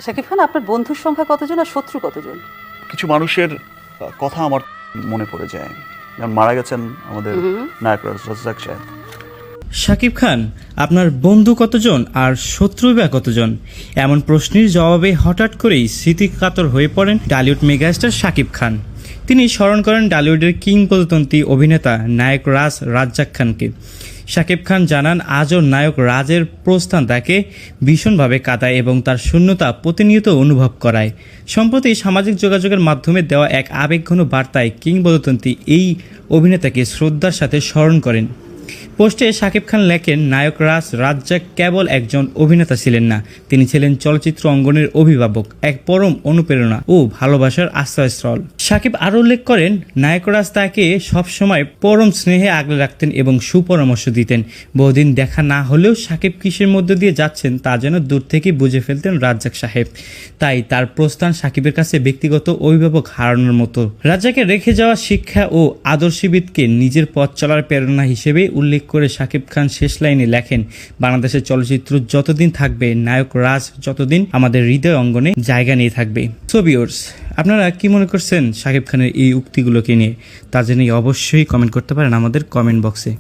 শাকিব খান, আপনার বন্ধুর সংখ্যা কতজন আর শত্রু কতজন? কিছু মানুষের কথা আমার মনে পড়ে যায়, যেমন মারা গেছেন আমাদের নায়ক রাজ্জাক সাহেব। শাকিব খান, আপনার বন্ধু কতজন আর শত্রু বা কতজন? এমন প্রশ্নের জবাবে হঠাৎ করেই স্মৃতিকাতর হয়ে পড়েন টলিউড মেগাস্টার শাকিব খান। তিনি স্মরণ করেন টলিউডের কিংবদন্তি অভিনেতা নায়ক রাজ্জাক খানকে। শাকিব খান জানান, আজও নায়ক রাজের প্রস্থান তাকে ভীষণভাবে কাঁদায় এবং তার শূন্যতা প্রতিনিয়ত অনুভব করায়। সম্প্রতি সামাজিক যোগাযোগের মাধ্যমে দেওয়া এক আবেগঘন বার্তায় কিংবদন্তি এই অভিনেতাকে শ্রদ্ধার সাথে স্মরণ করেন। পোস্টে শাকিব খান লেখেন, নায়ক রাজ্জাক কেবল একজন অভিনেতা ছিলেন না, তিনি ছিলেন চলচ্চিত্র অঙ্গনের অভিভাবক, এক পরম অনুপ্রেরণা ও ভালোবাসার আশ্রয়স্থল। শাকিব আরও উল্লেখ করেন, নায়ক রাজ তাকে সবসময় পরম স্নেহে আগলে রাখতেন এবং সুপরামর্শ দিতেন। বহুদিন দেখা না হলেও শাকিব কিসের মধ্য দিয়ে যাচ্ছেন তা যেন দূর থেকে বুঝে ফেলতেন রাজ্জাক সাহেব। তাই তার প্রস্থান শাকিবের কাছে ব্যক্তিগত অভিভাবক হারানোর মতো। রাজ্জাকের রেখে যাওয়া শিক্ষা ও আদর্শবিদকে নিজের পথ চলার প্রেরণা হিসেবে উল্লেখ করে শাকিব খান শেষ লাইনে লেখেন, বাংলাদেশের চলচ্চিত্র যতদিন থাকবে, নায়ক রাজ যতদিন আমাদের হৃদয় অঙ্গনে জায়গা নিয়ে থাকবে। সো ভিউয়ার্স, আপনারা কি মনে করছেন শাকিব খানের এই উক্তিগুলোকে নিয়ে? তা জেনে অবশ্যই কমেন্ট করতে পারেন আমাদের কমেন্ট বক্সে।